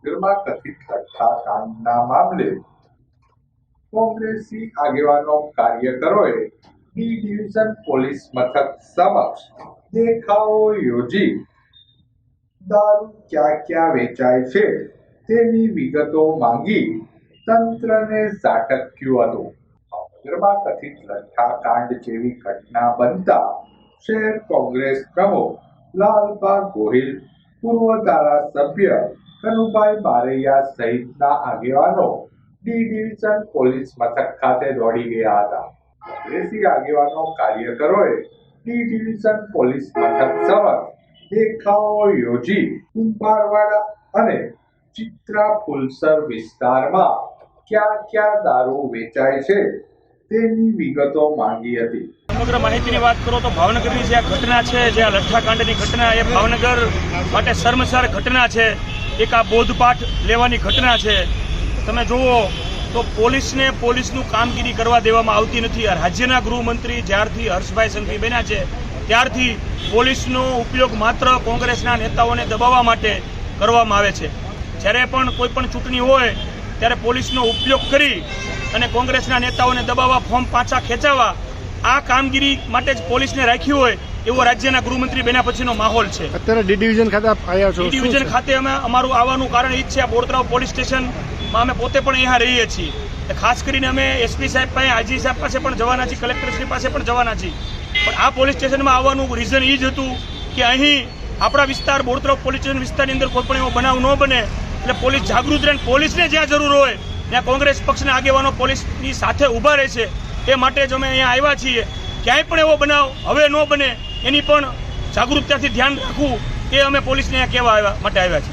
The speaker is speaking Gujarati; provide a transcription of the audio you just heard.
ભાવનગરમાં કથિત હત્યાકાંડના મામલે કોંગ્રેસી આગેવાનો કાર્યકરોએ બી ડિવિઝન પોલીસ મથક સમક્ષ દેખાવો યોજી દારૂ ક્યાં ક્યાં વેચાય છે તેની વિગતો માંગી તંત્રને ઝાટક્યું હતું. ભાવનગરમાં કથિત હત્યાકાંડ જેવી ઘટના બનતા શહેર કોંગ્રેસ પ્રમુખ લાલબા ગોહિલ, પૂર્વ ધારાસભ્ય કનુભાઈ બારૈયા સહિતના આગેવાનો ડી ડિવિઝન પોલીસ મથક ખાતે દોડી ગયા હતા. કોંગ્રેસી આગેવાનો કાર્યકરોએ ડી ડિવિઝન પોલીસ મથક સમક્ષ દેખાવો યોજી કુંભારવાડા અને ચિત્રા ફુલસર વિસ્તારમાં ક્યાં ક્યાં દારૂ વેચાય છે તેની વિગતો માંગી હતી. સમગ્ર માહિતીની વાત કરો તો ભાવનગરની જે આ ઘટના છે, જે આ લઠ્ઠાકાંડની ઘટના, એ ભાવનગર માટે શર્મસાર ઘટના છે. એક આ બોધપાઠ લેવાની ઘટના છે. તમે જુઓ તો પોલીસનું કામગીરી કરવા દેવામાં આવતી નથી. રાજ્યના ગૃહમંત્રી જ્યારથી હર્ષભાઈ સંઘવી બન્યા છે ત્યારથી પોલીસનો ઉપયોગ માત્ર કોંગ્રેસના નેતાઓને દબાવવા માટે કરવામાં આવે છે. જ્યારે પણ કોઈ પણ ચૂંટણી હોય ત્યારે પોલીસનો ઉપયોગ કરી અને કોંગ્રેસના નેતાઓને દબાવવા, ફોર્મ પાછા ખેંચાવવા, આ કામગીરી માટે જ પોલીસને રાખી હોય એવો રાજ્યના ગૃહમંત્રી બન્યા પછીનો માહોલ છે. અત્યારે ડી ડિવિઝન ખાતે આવ્યા છો? ડી ડિવિઝન ખાતે અમે અમારું આવવાનું કારણ એ જ છે. બોરતળાવ પોલીસ સ્ટેશનમાં અમે પોતે પણ અહીંયા રહીએ છીએ. ખાસ કરીને અમે એસપી સાહેબ પાસે, આઈજી સાહેબ પાસે પણ જવાના છીએ, કલેક્ટરશ્રી પાસે પણ જવાના છીએ. પણ આ પોલીસ સ્ટેશનમાં આવવાનું રીઝન એ જ હતું કે અહીં આપણા વિસ્તાર, બોરતળાવ પોલીસ સ્ટેશન વિસ્તારની અંદર કોઈ પણ એવો બનાવ ન બને, એટલે પોલીસ જાગૃત રહે. પોલીસને જ્યાં જરૂર હોય ત્યાં કોંગ્રેસ પક્ષના આગેવાનો પોલીસની સાથે ઊભા રહે છે. એ માટે જ અમે અહીંયા આવ્યા છીએ. ક્યાંય પણ એવો બનાવ હવે ન બને એની પણ જાગૃતતાથી ધ્યાન રાખવું એ અમે પોલીસને અહીંયા કહેવા માટે આવ્યા છીએ.